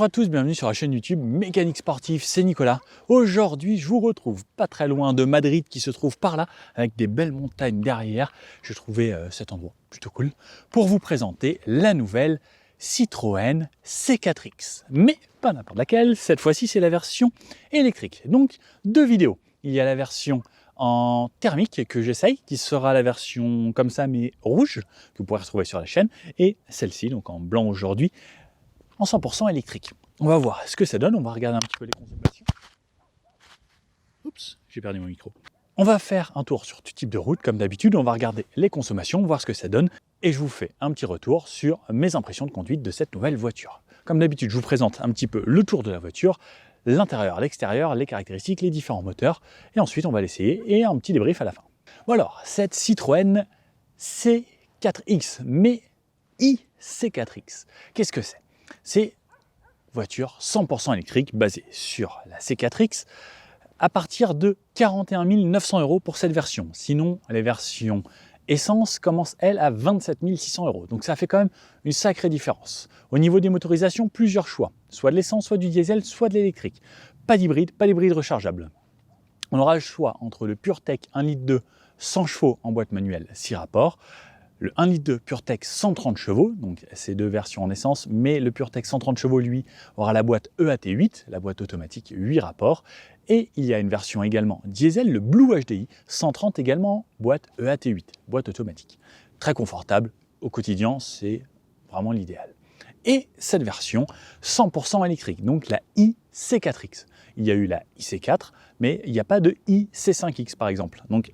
à tous, bienvenue sur la chaîne YouTube Mécanique Sportive, c'est Nicolas. Aujourd'hui, je vous retrouve pas très loin de Madrid qui se trouve par là, avec des belles montagnes derrière. J'ai trouvé cet endroit plutôt cool pour vous présenter la nouvelle Citroën C4X. Mais pas n'importe laquelle, cette fois-ci c'est la version électrique. Donc deux vidéos. Il y a la version en thermique que j'essaye, qui sera la version comme ça mais rouge, que vous pourrez retrouver sur la chaîne, et celle-ci, donc en blanc aujourd'hui, en 100% électrique. On va voir ce que ça donne, on va regarder un petit peu les consommations. Oups, j'ai perdu mon micro. On va faire un tour sur tout type de route, comme d'habitude, on va regarder les consommations, voir ce que ça donne, et je vous fais un petit retour sur mes impressions de conduite de cette nouvelle voiture. Comme d'habitude, je vous présente un petit peu le tour de la voiture, l'intérieur, l'extérieur, les caractéristiques, les différents moteurs, et ensuite on va l'essayer, et un petit débrief à la fin. Bon alors, cette Citroën C4X, mais iC4X, qu'est-ce que c'est? C'est une voiture 100% électrique basée sur la C4X à partir de 41 900 € pour cette version. Sinon, les versions essence commencent, elles, à 27 600 €. Donc ça fait quand même une sacrée différence. Au niveau des motorisations, plusieurs choix. Soit de l'essence, soit du diesel, soit de l'électrique. Pas d'hybride, pas d'hybride rechargeable. On aura le choix entre le PureTech 1,2 litre 100 chevaux en boîte manuelle 6 rapports, le 1,2 litre PureTech 130 chevaux, donc ces deux versions en essence, mais le PureTech 130 chevaux, lui, aura la boîte EAT8, la boîte automatique 8 rapports, et il y a une version également diesel, le Blue HDI 130 également, boîte EAT8, boîte automatique. Très confortable, au quotidien, c'est vraiment l'idéal. Et cette version 100% électrique, donc la iC4X. Il y a eu la IC4, mais il n'y a pas de IC5X par exemple. Donc,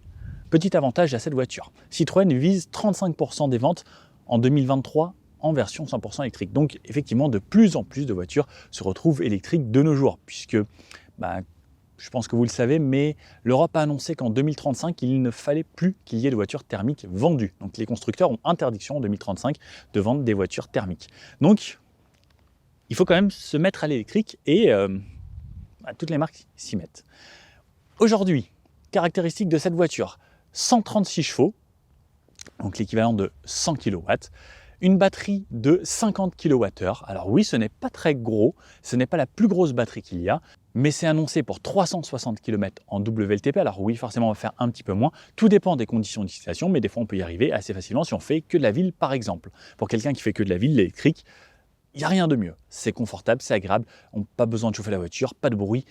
petit avantage à cette voiture. Citroën vise 35% des ventes en 2023 en version 100% électrique. Donc effectivement, de plus en plus de voitures se retrouvent électriques de nos jours, puisque je pense que vous le savez, mais l'Europe a annoncé qu'en 2035, il ne fallait plus qu'il y ait de voitures thermiques vendues. Donc les constructeurs ont interdiction en 2035 de vendre des voitures thermiques. Donc il faut quand même se mettre à l'électrique et toutes les marques s'y mettent. Aujourd'hui, caractéristiques de cette voiture: 136 chevaux, donc l'équivalent de 100 kW, une batterie de 50 kWh. Alors oui, ce n'est pas très gros, ce n'est pas la plus grosse batterie qu'il y a, mais c'est annoncé pour 360 km en WLTP. Alors oui, forcément, on va faire un petit peu moins. Tout dépend des conditions d'utilisation, mais des fois, on peut y arriver assez facilement si on fait que de la ville, par exemple. Pour quelqu'un qui fait que de la ville, l'électrique, il n'y a rien de mieux. C'est confortable, c'est agréable, on n'a pas besoin de chauffer la voiture, pas de bruit.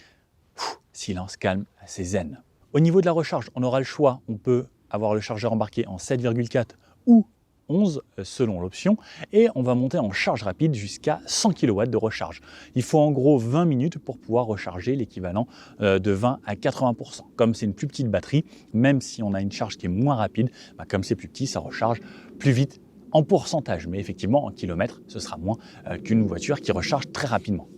Silence, calme, c'est zen. Au niveau de la recharge, on aura le choix. On peut avoir le chargeur embarqué en 7,4 ou 11 selon l'option, et on va monter en charge rapide jusqu'à 100 kW de recharge. Il faut en gros 20 minutes pour pouvoir recharger l'équivalent de 20 à 80%. Comme c'est une plus petite batterie, même si on a une charge qui est moins rapide, comme c'est plus petit, ça recharge plus vite en pourcentage. Mais effectivement, en kilomètres, ce sera moins qu'une voiture qui recharge très rapidement.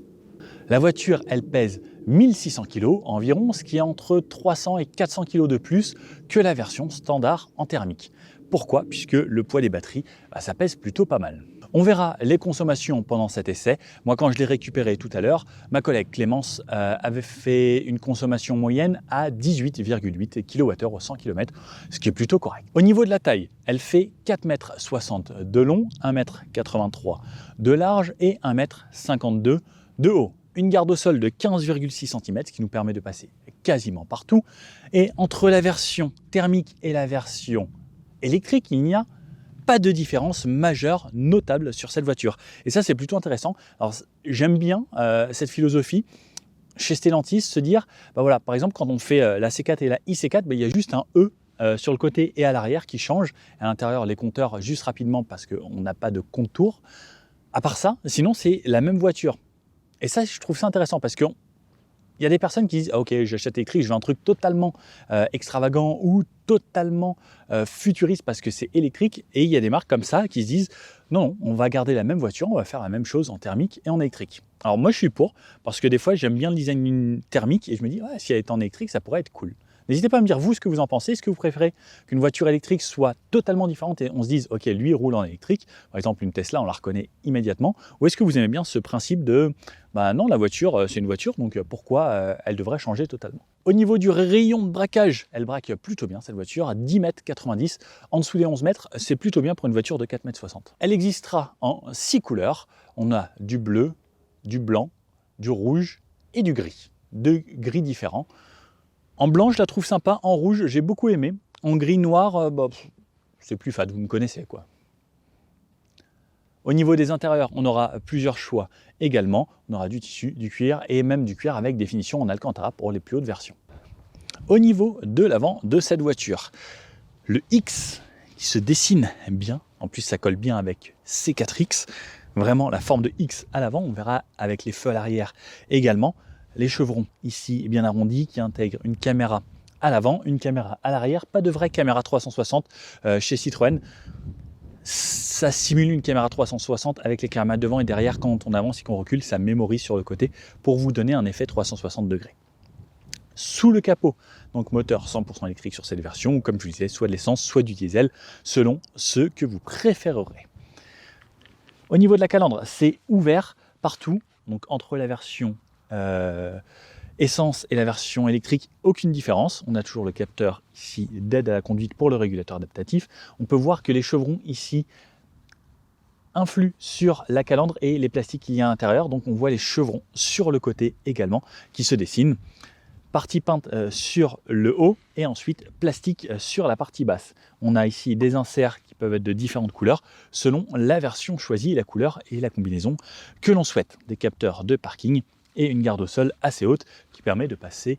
La voiture, elle pèse 1600 kg environ, ce qui est entre 300 et 400 kg de plus que la version standard en thermique. Pourquoi? Puisque le poids des batteries, ça pèse plutôt pas mal. On verra les consommations pendant cet essai. Moi, quand je l'ai récupéré tout à l'heure, ma collègue Clémence avait fait une consommation moyenne à 18,8 kWh au 100 km, ce qui est plutôt correct. Au niveau de la taille, elle fait 4,60 m de long, 1,83 m de large et 1,52 m de haut. Une garde au sol de 15,6 cm, ce qui nous permet de passer quasiment partout. Et entre la version thermique et la version électrique, il n'y a pas de différence majeure notable sur cette voiture. Et ça, c'est plutôt intéressant. Alors, j'aime bien cette philosophie chez Stellantis, se dire, voilà, par exemple, quand on fait la C4 et la IC4, il y a juste un E sur le côté et à l'arrière qui change. À l'intérieur, les compteurs juste rapidement parce qu'on n'a pas de contour. À part ça, sinon, c'est la même voiture. Et ça, je trouve ça intéressant parce qu'il y a des personnes qui disent « Ok, j'achète électrique, je veux un truc totalement extravagant ou totalement futuriste parce que c'est électrique. » Et il y a des marques comme ça qui se disent « Non, on va garder la même voiture, on va faire la même chose en thermique et en électrique. » Alors moi, je suis pour, parce que des fois, j'aime bien le design d'une thermique et je me dis « Si elle est en électrique, ça pourrait être cool. » N'hésitez pas à me dire, vous, ce que vous en pensez. Est-ce que vous préférez qu'une voiture électrique soit totalement différente et on se dise, OK, lui, il roule en électrique. Par exemple, une Tesla, on la reconnaît immédiatement. Ou est-ce que vous aimez bien ce principe de, non, la voiture, c'est une voiture, donc pourquoi elle devrait changer totalement? Au niveau du rayon de braquage, elle braque plutôt bien, cette voiture, à 10,90 m. En dessous des 11 mètres, c'est plutôt bien pour une voiture de 4,60 m. Elle existera en 6 couleurs. On a du bleu, du blanc, du rouge et du gris. 2 gris différents. En blanc, je la trouve sympa. En rouge, j'ai beaucoup aimé. En gris noir, c'est plus fade, vous me connaissez quoi. Au niveau des intérieurs, on aura plusieurs choix également. On aura du tissu, du cuir et même du cuir avec des finitions en alcantara pour les plus hautes versions. Au niveau de l'avant de cette voiture, le X qui se dessine bien, en plus ça colle bien avec C4X, vraiment la forme de X à l'avant, on verra avec les feux à l'arrière également. Les chevrons ici bien arrondis qui intègrent une caméra à l'avant, une caméra à l'arrière, pas de vraie caméra 360 chez Citroën. Ça simule une caméra 360 avec les caméras devant et derrière. Quand on avance et qu'on recule, ça mémorise sur le côté pour vous donner un effet 360 degrés. Sous le capot, donc moteur 100% électrique sur cette version, ou comme je vous disais, soit de l'essence, soit du diesel, selon ce que vous préférerez. Au niveau de la calandre, c'est ouvert partout, donc entre la version essence et la version électrique, aucune différence. On a toujours le capteur ici d'aide à la conduite pour le régulateur adaptatif. On peut voir que les chevrons ici influent sur la calandre et les plastiques qu'il y a à l'intérieur. Donc on voit les chevrons sur le côté également qui se dessinent. Partie peinte sur le haut et ensuite plastique sur la partie basse. On a ici des inserts qui peuvent être de différentes couleurs selon la version choisie, la couleur et la combinaison que l'on souhaite. Des capteurs de parking et une garde au sol assez haute qui permet de passer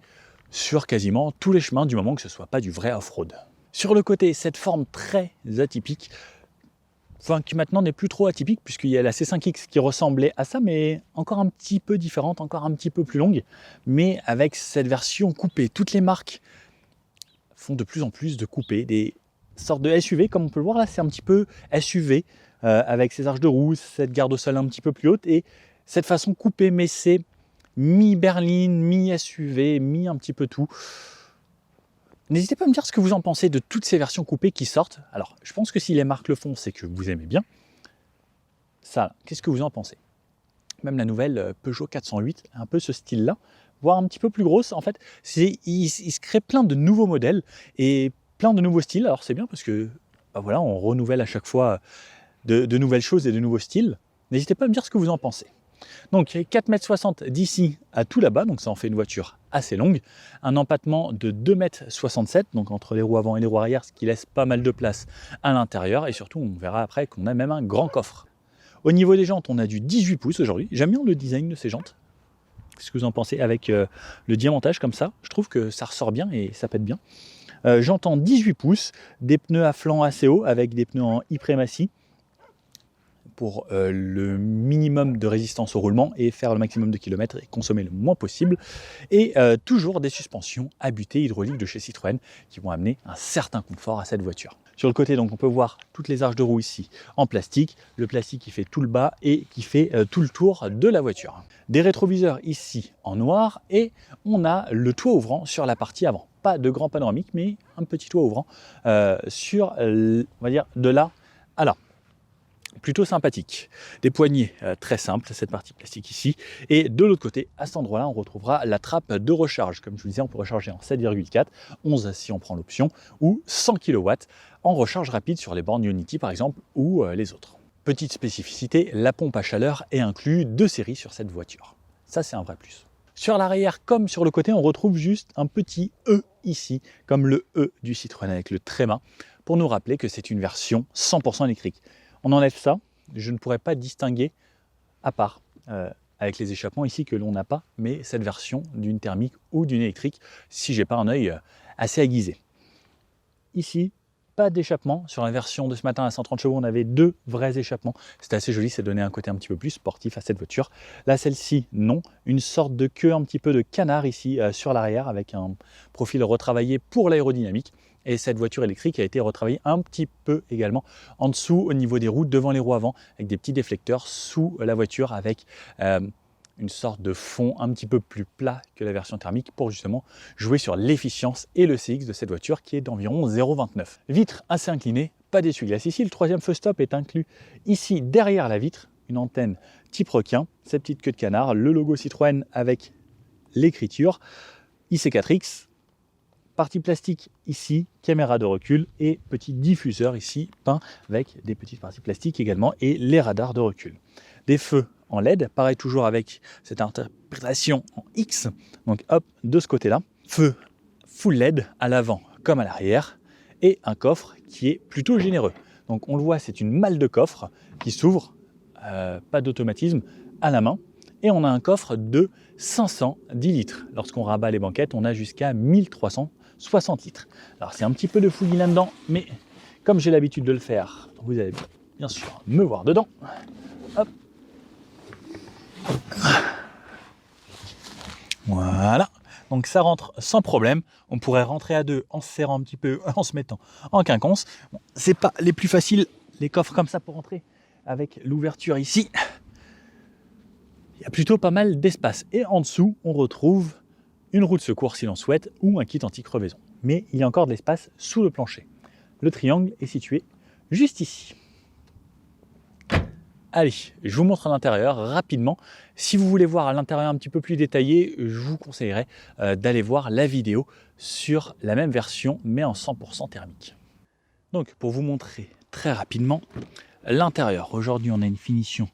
sur quasiment tous les chemins du moment que ce ne soit pas du vrai off-road. Sur le côté, cette forme très atypique, qui maintenant n'est plus trop atypique puisqu'il y a la C5X qui ressemblait à ça, mais encore un petit peu différente, encore un petit peu plus longue, mais avec cette version coupée. Toutes les marques font de plus en plus de coupés, des sortes de SUV, comme on peut le voir là, c'est un petit peu SUV, avec ces arches de roue, cette garde au sol un petit peu plus haute, et cette façon coupée, mais c'est mi-berline, mi-SUV, mi-un petit peu tout. N'hésitez pas à me dire ce que vous en pensez de toutes ces versions coupées qui sortent. Alors, je pense que si les marques le font, c'est que vous aimez bien. Ça, qu'est-ce que vous en pensez? Même la nouvelle Peugeot 408, un peu ce style-là, voire un petit peu plus grosse. En fait, il se crée plein de nouveaux modèles et plein de nouveaux styles. Alors, c'est bien parce que voilà, on renouvelle à chaque fois de nouvelles choses et de nouveaux styles. N'hésitez pas à me dire ce que vous en pensez. Donc 4,60 m d'ici à tout là-bas, donc ça en fait une voiture assez longue. Un empattement de 2,67 m, donc entre les roues avant et les roues arrière, ce qui laisse pas mal de place à l'intérieur. Et surtout, on verra après qu'on a même un grand coffre. Au niveau des jantes, on a du 18 pouces aujourd'hui. J'aime bien le design de ces jantes. Qu'est-ce que vous en pensez avec le diamantage comme ça? Je trouve que ça ressort bien et ça pète bien. J'entends 18 pouces, des pneus à flanc assez haut avec des pneus en Ipremacy pour le minimum de résistance au roulement et faire le maximum de kilomètres et consommer le moins possible. Et toujours des suspensions à butée hydraulique de chez Citroën qui vont amener un certain confort à cette voiture. Sur le côté, donc, on peut voir toutes les arches de roue ici en plastique, le plastique qui fait tout le bas et qui fait tout le tour de la voiture. Des rétroviseurs ici en noir et on a le toit ouvrant sur la partie avant. Pas de grand panoramique, mais un petit toit ouvrant sur, on va dire, de là à là. Plutôt sympathique. Des poignées très simples, cette partie plastique ici. Et de l'autre côté, à cet endroit-là, on retrouvera la trappe de recharge. Comme je vous disais, on peut recharger en 7,4, 11 si on prend l'option, ou 100 kW en recharge rapide sur les bornes Unity par exemple, ou les autres. Petite spécificité, la pompe à chaleur est inclue de série sur cette voiture. Ça, c'est un vrai plus. Sur l'arrière comme sur le côté, on retrouve juste un petit E ici, comme le E du Citroën avec le tréma, pour nous rappeler que c'est une version 100% électrique. On enlève ça, je ne pourrais pas distinguer, à part avec les échappements ici que l'on n'a pas, mais cette version d'une thermique ou d'une électrique, si j'ai pas un œil assez aiguisé. Ici, pas d'échappement. Sur la version de ce matin à 130 chevaux, on avait 2 vrais échappements. C'était assez joli, ça donnait un côté un petit peu plus sportif à cette voiture. Là, celle-ci, non. Une sorte de queue, un petit peu de canard ici sur l'arrière, avec un profil retravaillé pour l'aérodynamique. Et cette voiture électrique a été retravaillée un petit peu également en dessous au niveau des roues, devant les roues avant, avec des petits déflecteurs sous la voiture, avec une sorte de fond un petit peu plus plat que la version thermique pour justement jouer sur l'efficience et le CX de cette voiture qui est d'environ 0,29. Vitre assez inclinée, pas d'essuie-glace ici. Le troisième feu stop est inclus ici derrière la vitre, une antenne type requin, cette petite queue de canard, le logo Citroën avec l'écriture IC4X. Partie plastique ici, caméra de recul et petit diffuseur ici peint avec des petites parties plastiques également et les radars de recul. Des feux en LED. Pareil toujours avec cette interprétation en X. Donc hop, de ce côté-là. Feu full LED à l'avant comme à l'arrière. Et un coffre qui est plutôt généreux. Donc on le voit, c'est une malle de coffre qui s'ouvre, pas d'automatisme, à la main. Et on a un coffre de 510 litres. Lorsqu'on rabat les banquettes, on a jusqu'à 1360 litres. Alors c'est un petit peu de fouillis là-dedans, mais comme j'ai l'habitude de le faire, vous allez bien sûr me voir dedans. Hop. Voilà. Donc ça rentre sans problème. On pourrait rentrer à deux en se serrant un petit peu, en se mettant en quinconce. Bon, c'est pas les plus faciles, les coffres comme ça pour rentrer avec l'ouverture ici. Il y a plutôt pas mal d'espace. Et en dessous, on retrouve une roue de secours si l'on souhaite ou un kit anti-crevaison. Mais il y a encore de l'espace sous le plancher. Le triangle est situé juste ici. Allez, je vous montre l'intérieur rapidement. Si vous voulez voir à l'intérieur un petit peu plus détaillé, je vous conseillerais d'aller voir la vidéo sur la même version, mais en 100% thermique. Donc, pour vous montrer très rapidement l'intérieur. Aujourd'hui, on a une finition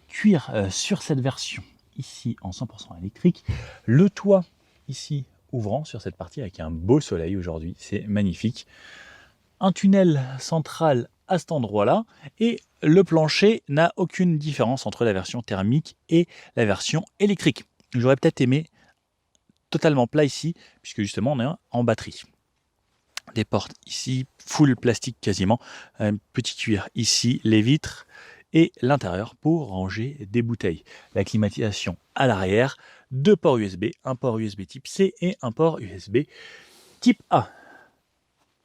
cuir sur cette version, ici en 100% électrique. Le toit, ici, ouvrant sur cette partie avec un beau soleil aujourd'hui. C'est magnifique. Un tunnel central à cet endroit-là et le plancher n'a aucune différence entre la version thermique et la version électrique. J'aurais peut-être aimé totalement plat ici puisque justement on est en batterie. Des portes ici, full plastique quasiment, un petit cuir ici, les vitres et l'intérieur pour ranger des bouteilles. La climatisation à l'arrière, 2 ports USB, un port USB type C et un port USB type A.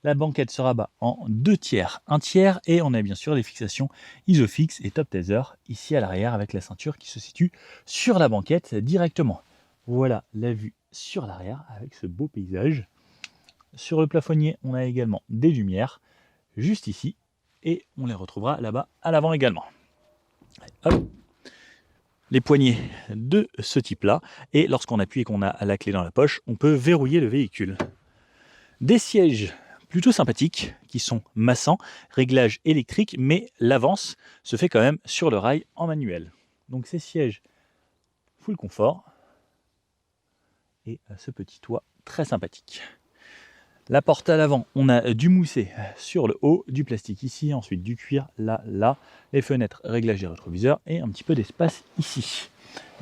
La banquette se rabat en 2 tiers, 1 tiers et on a bien sûr les fixations Isofix et Top Taser ici à l'arrière avec la ceinture qui se situe sur la banquette directement. Voilà la vue sur l'arrière avec ce beau paysage. Sur le plafonnier, on a également des lumières juste ici et on les retrouvera là-bas à l'avant également. Hop. Les poignées de ce type-là et lorsqu'on appuie et qu'on a la clé dans la poche, on peut verrouiller le véhicule. Des sièges plutôt sympathiques qui sont massants, réglage électrique, mais l'avance se fait quand même sur le rail en manuel. Donc ces sièges full confort et ce petit toit très sympathique. La porte à l'avant, on a du moussé sur le haut, du plastique ici, ensuite du cuir là, les fenêtres, réglage des rétroviseurs et un petit peu d'espace ici.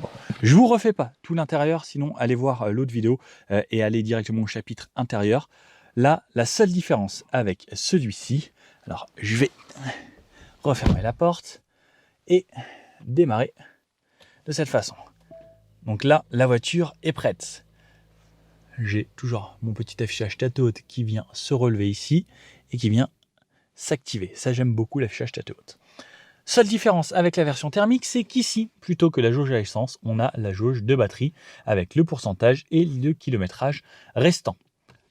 Bon, je vous refais pas tout l'intérieur, sinon allez voir l'autre vidéo et allez directement au chapitre intérieur. Là, la seule différence avec celui-ci, alors je vais refermer la porte et démarrer de cette façon. Donc là, la voiture est prête. J'ai toujours mon petit affichage tête haute qui vient se relever ici et qui vient s'activer. Ça, j'aime beaucoup l'affichage tête haute. Seule différence avec la version thermique, c'est qu'ici, plutôt que la jauge à essence, on a la jauge de batterie avec le pourcentage et le kilométrage restant.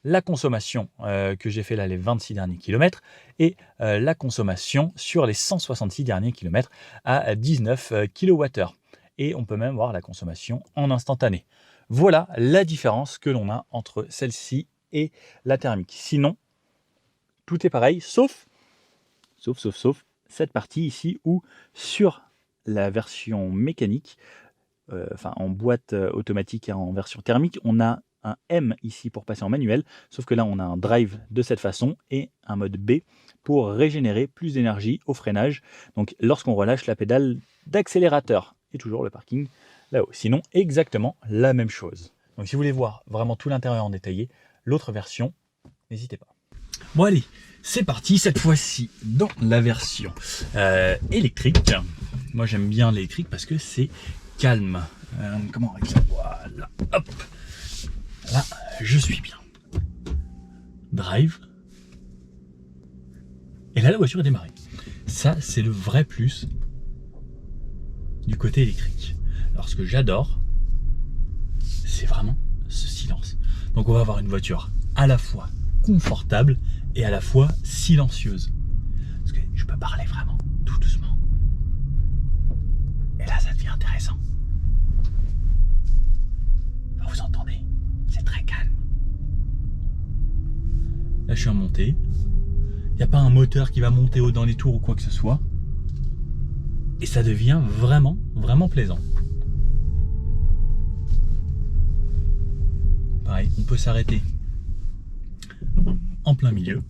La consommation que j'ai fait là, les 26 derniers kilomètres, et la consommation sur les 166 derniers kilomètres à 19 kWh. Et on peut même voir la consommation en instantané. Voilà la différence que l'on a entre celle-ci et la thermique. Sinon, tout est pareil, sauf cette partie ici où sur la version mécanique, en boîte automatique et en version thermique, on a un M ici pour passer en manuel, sauf que là on a un drive de cette façon et un mode B pour régénérer plus d'énergie au freinage. Donc lorsqu'on relâche la pédale d'accélérateur et toujours le parking là-haut. Sinon, exactement la même chose. Donc si vous voulez voir vraiment tout l'intérieur en détaillé, l'autre version, n'hésitez pas. Bon allez, c'est parti, cette fois-ci dans la version électrique. Moi j'aime bien l'électrique parce que c'est calme. Comment on règle ça? Voilà, hop. Là, je suis bien. Drive. Et là, la voiture est démarrée. Ça, c'est le vrai plus du côté électrique. Alors, ce que j'adore, c'est vraiment ce silence. Donc, on va avoir une voiture à la fois confortable et à la fois silencieuse. Parce que je peux parler vraiment tout doucement. Et là, ça devient intéressant. Enfin, vous entendez? C'est très calme. Là, je suis en montée. Il n'y a pas un moteur qui va monter haut dans les tours ou quoi que ce soit. Et ça devient vraiment, vraiment plaisant. Pareil, on peut s'arrêter en plein milieu.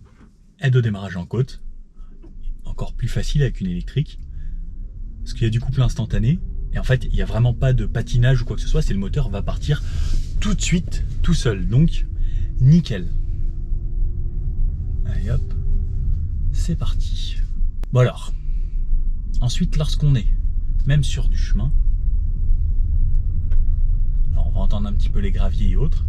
Aide au démarrage en côte. Encore plus facile avec une électrique. Parce qu'il y a du couple instantané. Et en fait, il n'y a vraiment pas de patinage ou quoi que ce soit. C'est le moteur va partir tout de suite, tout seul. Donc, nickel. Allez hop. C'est parti. Bon alors. Ensuite, lorsqu'on est même sur du chemin. Alors, on va entendre un petit peu les graviers et autres.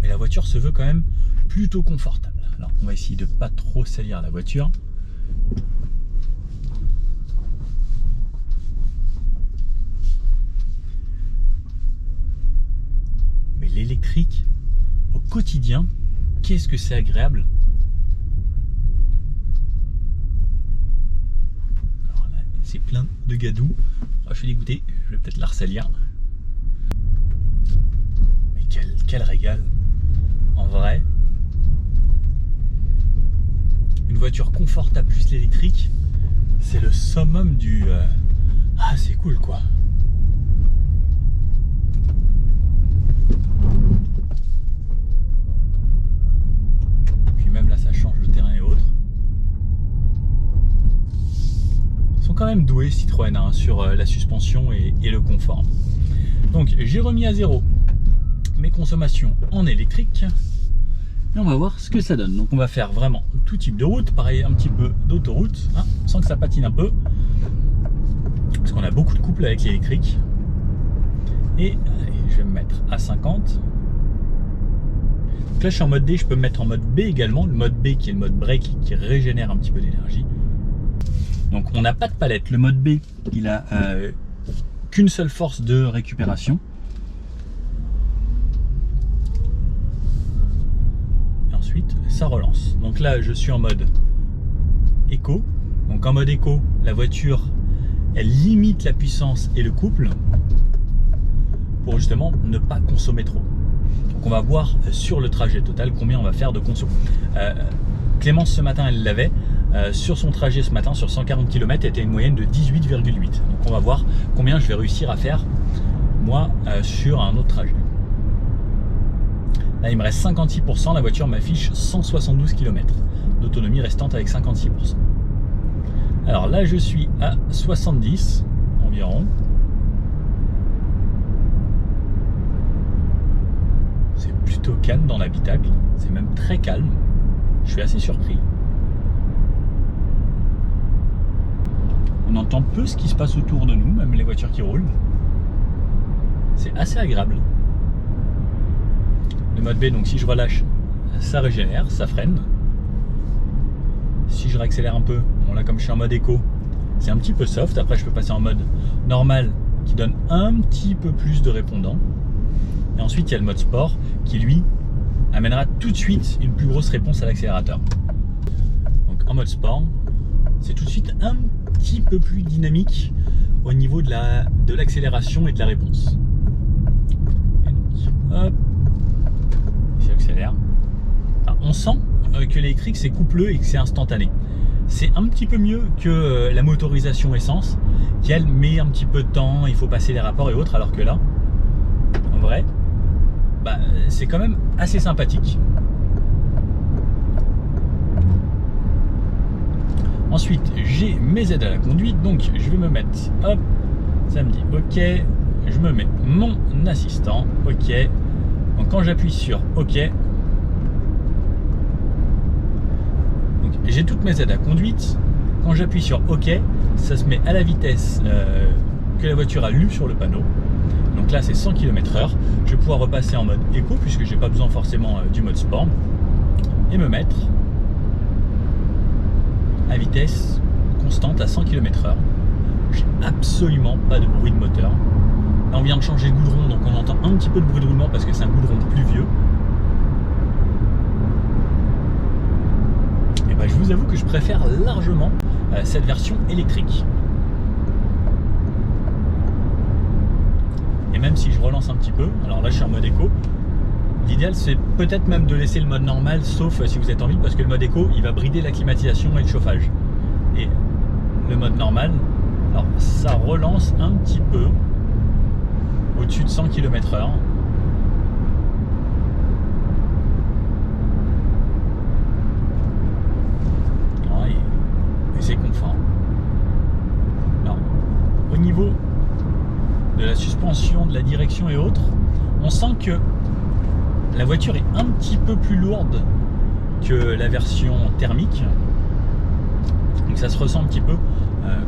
Mais la voiture se veut quand même plutôt confortable. Alors, on va essayer de pas trop salir la voiture. Mais l'électrique, au quotidien, qu'est-ce que c'est agréable. Alors là, c'est plein de gadou. Je suis dégoûté, je vais peut-être la ressalir. Mais quel régal. En vrai, une voiture confortable plus l'électrique, c'est le summum du ah, c'est cool quoi. Puis même là ça change de terrain et autres. Ils sont quand même doués Citroën hein, sur la suspension et le confort. Donc j'ai remis à zéro mes consommations en électrique. Et on va voir ce que ça donne. Donc on va faire vraiment tout type de route, pareil un petit peu d'autoroute, hein, sans que ça patine un peu. Parce qu'on a beaucoup de couple avec l'électrique. Et allez, je vais me mettre à 50. Donc là je suis en mode D, je peux me mettre en mode B également. Le mode B qui est le mode break qui régénère un petit peu d'énergie. Donc on n'a pas de palette. Le mode B, il a qu'une seule force de récupération. Ensuite, ça relance. Donc là, je suis en mode éco. Donc en mode éco, la voiture, elle limite la puissance et le couple pour justement ne pas consommer trop. Donc on va voir sur le trajet total combien on va faire de conso. Clémence ce matin, elle l'avait. Sur son trajet ce matin, sur 140 km, elle était une moyenne de 18,8. Donc on va voir combien je vais réussir à faire moi sur un autre trajet. Là, il me reste 56%, la voiture m'affiche 172 km d'autonomie restante avec 56%. Alors là, je suis à 70 environ. C'est plutôt calme dans l'habitacle, c'est même très calme. Je suis assez surpris. On entend peu ce qui se passe autour de nous, même les voitures qui roulent. C'est assez agréable. Le mode B, donc si je relâche, ça régénère, ça freine. Si je réaccélère un peu, bon là comme je suis en mode éco, c'est un petit peu soft. Après je peux passer en mode normal qui donne un petit peu plus de répondant. Et ensuite il y a le mode sport qui lui amènera tout de suite une plus grosse réponse à l'accélérateur. Donc en mode sport, c'est tout de suite un petit peu plus dynamique au niveau de l'accélération et de la réponse. Et donc, hop. J'accélère. Enfin, on sent que l'électrique c'est coupleux et que c'est instantané. C'est un petit peu mieux que la motorisation essence qui elle met un petit peu de temps, il faut passer les rapports et autres, alors que là, en vrai, bah, c'est quand même assez sympathique. Ensuite, j'ai mes aides à la conduite, donc je vais me mettre, hop, ça me dit ok, je me mets mon assistant, ok. Donc quand j'appuie sur OK, j'ai toutes mes aides à conduite. Quand j'appuie sur OK, ça se met à la vitesse que la voiture a lue sur le panneau. Donc là c'est 100 km/h. Je vais pouvoir repasser en mode éco puisque j'ai pas besoin forcément du mode sport. Et me mettre à vitesse constante à 100 km/h. J'ai absolument pas de bruit de moteur. Là on vient de changer le goudron, donc on entend un petit peu de bruit de roulement parce que c'est un goudron pluvieux. Et ben je vous avoue que je préfère largement cette version électrique. Et même si je relance un petit peu, alors là je suis en mode éco, l'idéal c'est peut-être même de laisser le mode normal, sauf si vous êtes en ville, parce que le mode éco il va brider la climatisation et le chauffage. Et le mode normal, alors ça relance un petit peu au-dessus de 100 km/h. Et c'est confort. Alors, au niveau de la suspension, de la direction et autres, on sent que la voiture est un petit peu plus lourde que la version thermique. Donc ça se ressent un petit peu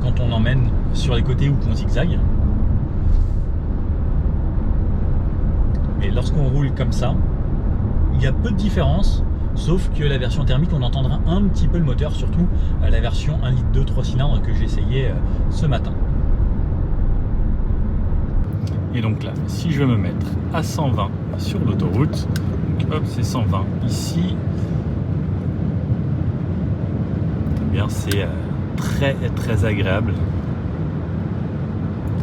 quand on l'emmène sur les côtés ou qu'on zigzague. Mais lorsqu'on roule comme ça, il y a peu de différence, sauf que la version thermique, on entendra un petit peu le moteur, surtout la version 1,2 litre 3 cylindres que j'ai essayé ce matin. Et donc là, si je veux me mettre à 120 sur l'autoroute, hop, c'est 120 ici, eh bien c'est très très agréable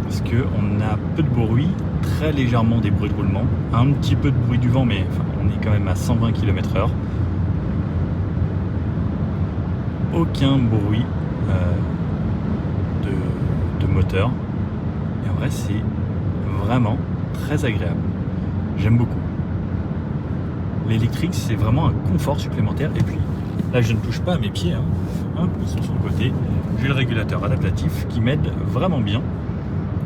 parce qu'on a peu de bruit, très légèrement des bruits de roulement, un petit peu de bruit du vent, mais enfin, on est quand même à 120 km/h. Aucun bruit de moteur. Et en vrai, c'est vraiment très agréable. J'aime beaucoup. L'électrique, c'est vraiment un confort supplémentaire. Et puis, là, je ne touche pas à mes pieds. Hop, ils sont sur le côté. J'ai le régulateur adaptatif qui m'aide vraiment bien.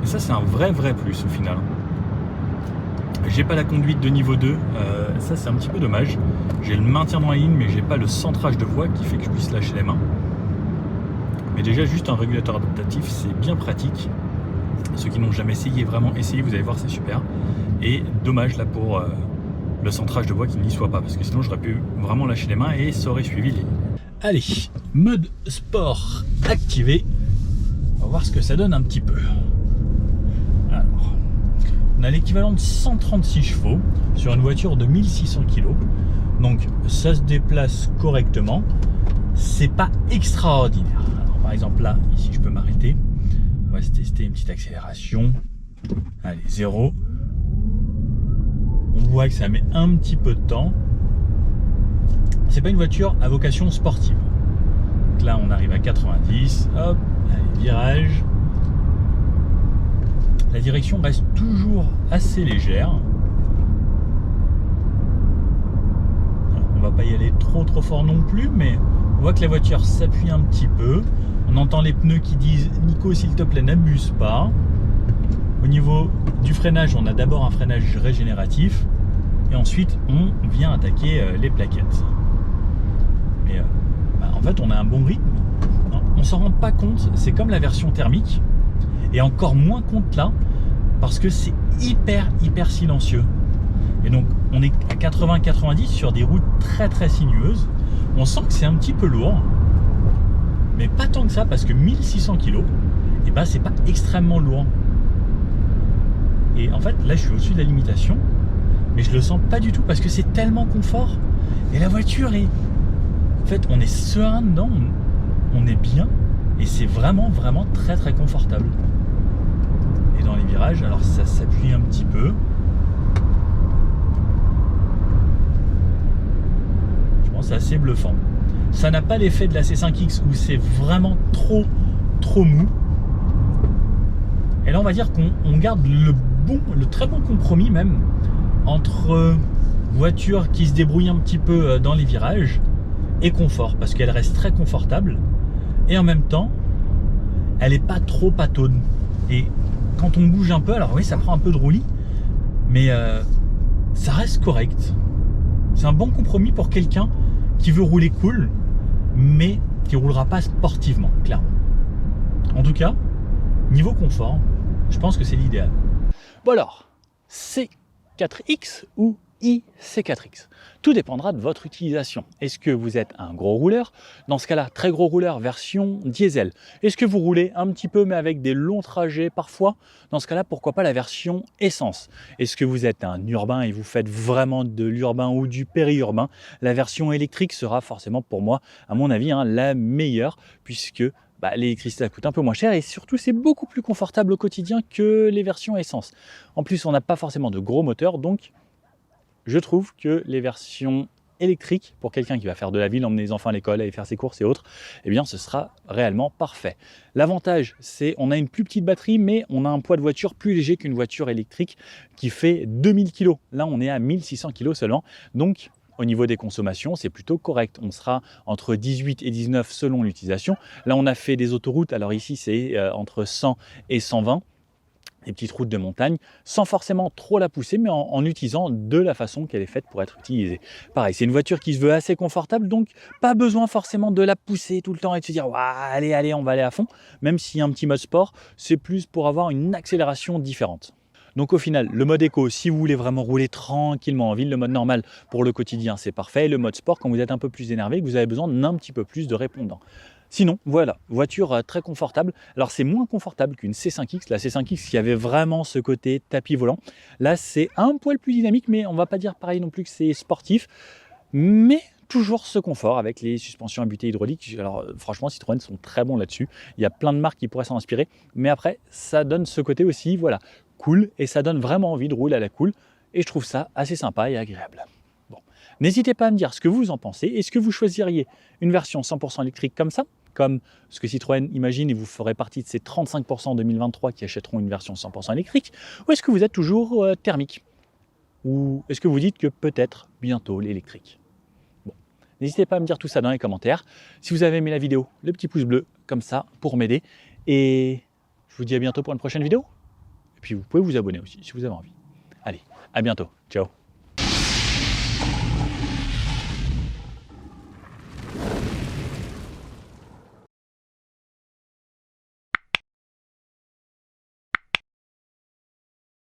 Et ça, c'est un vrai plus au final. J'ai pas la conduite de niveau 2, ça c'est un petit peu dommage. J'ai le maintien dans la ligne, mais j'ai pas le centrage de voie qui fait que je puisse lâcher les mains. Mais déjà, juste un régulateur adaptatif, c'est bien pratique. Ceux qui n'ont jamais essayé, vraiment essayez, vous allez voir, c'est super. Et dommage là pour le centrage de voie qui n'y soit pas, parce que sinon j'aurais pu vraiment lâcher les mains et ça aurait suivi les lignes. Allez, mode sport activé. On va voir ce que ça donne un petit peu. Alors, on a l'équivalent de 136 chevaux sur une voiture de 1600 kg. Donc ça se déplace correctement. C'est pas extraordinaire. Alors, par exemple là, ici je peux m'arrêter. On va se tester une petite accélération. Allez, 0. On voit que ça met un petit peu de temps. C'est pas une voiture à vocation sportive. Donc là on arrive à 90. Hop, allez, virage. La direction reste toujours assez légère. Alors, on va pas y aller trop fort non plus, mais on voit que la voiture s'appuie un petit peu. On entend les pneus qui disent « Nico, s'il te plaît, n'abuse pas ». Au niveau du freinage, on a d'abord un freinage régénératif et ensuite on vient attaquer les plaquettes. Et en fait, on a un bon rythme. On s'en rend pas compte, c'est comme la version thermique. Et encore moins compte là, parce que c'est hyper silencieux. Et donc on est à 80-90 sur des routes très sinueuses. On sent que c'est un petit peu lourd, mais pas tant que ça, parce que 1600 kg, et ben c'est pas extrêmement lourd. Et en fait là je suis au-dessus de la limitation, mais je le sens pas du tout parce que c'est tellement confort. Et la voiture est, en fait on est serein dedans, on est bien, et c'est vraiment très confortable. Et dans les virages, alors ça s'appuie un petit peu. Je pense que c'est assez bluffant. Ça n'a pas l'effet de la C5X où c'est vraiment trop mou. Et là on va dire qu'on garde le très bon compromis même entre voiture qui se débrouille un petit peu dans les virages et confort, parce qu'elle reste très confortable et en même temps elle n'est pas trop pataude. Et quand on bouge un peu, alors oui ça prend un peu de roulis, mais ça reste correct. C'est un bon compromis pour quelqu'un qui veut rouler cool, mais qui roulera pas sportivement, clairement. En tout cas, niveau confort, je pense que c'est l'idéal. Bon alors, C4X ou IC4X. Tout dépendra de votre utilisation. Est-ce que vous êtes un gros rouleur? Dans ce cas-là, très gros rouleur version diesel. Est-ce que vous roulez un petit peu mais avec des longs trajets parfois? Dans ce cas-là, pourquoi pas la version essence? Est-ce que vous êtes un urbain et vous faites vraiment de l'urbain ou du périurbain? La version électrique sera forcément pour moi, à mon avis, la meilleure, puisque l'électricité coûte un peu moins cher et surtout c'est beaucoup plus confortable au quotidien que les versions essence. En plus, on n'a pas forcément de gros moteurs, donc je trouve que les versions électrique pour quelqu'un qui va faire de la ville, emmener les enfants à l'école, aller faire ses courses et autres, eh bien ce sera réellement parfait. L'avantage, c'est on a une plus petite batterie, mais on a un poids de voiture plus léger qu'une voiture électrique qui fait 2000 kg. Là, on est à 1600 kg seulement. Donc, au niveau des consommations, c'est plutôt correct. On sera entre 18 et 19 selon l'utilisation. Là, on a fait des autoroutes. Alors ici, c'est entre 100 et 120. Des petites routes de montagne, sans forcément trop la pousser, mais en utilisant de la façon qu'elle est faite pour être utilisée. Pareil, c'est une voiture qui se veut assez confortable, donc pas besoin forcément de la pousser tout le temps et de se dire allez, allez, on va aller à fond. Même s'il y a un petit mode sport, c'est plus pour avoir une accélération différente. Donc au final, le mode éco, si vous voulez vraiment rouler tranquillement en ville, le mode normal pour le quotidien, c'est parfait. Et le mode sport, quand vous êtes un peu plus énervé, que vous avez besoin d'un petit peu plus de répondants. Sinon, voilà, voiture très confortable. Alors c'est moins confortable qu'une C5X. La C5X qui avait vraiment ce côté tapis volant. Là, c'est un poil plus dynamique, mais on va pas dire pareil non plus que c'est sportif. Mais toujours ce confort avec les suspensions à butée hydraulique. Alors franchement, Citroën sont très bons là-dessus. Il y a plein de marques qui pourraient s'en inspirer. Mais après, ça donne ce côté aussi, voilà, cool. Et ça donne vraiment envie de rouler à la cool. Et je trouve ça assez sympa et agréable. Bon. N'hésitez pas à me dire ce que vous en pensez. Est-ce que vous choisiriez une version 100% électrique comme ça, comme ce que Citroën imagine, et vous ferez partie de ces 35% en 2023 qui achèteront une version 100% électrique, ou est-ce que vous êtes toujours thermique? Ou est-ce que vous dites que peut-être bientôt l'électrique? Bon, n'hésitez pas à me dire tout ça dans les commentaires. Si vous avez aimé la vidéo, le petit pouce bleu, comme ça, pour m'aider. Et je vous dis à bientôt pour une prochaine vidéo. Et puis vous pouvez vous abonner aussi, si vous avez envie. Allez, à bientôt. Ciao.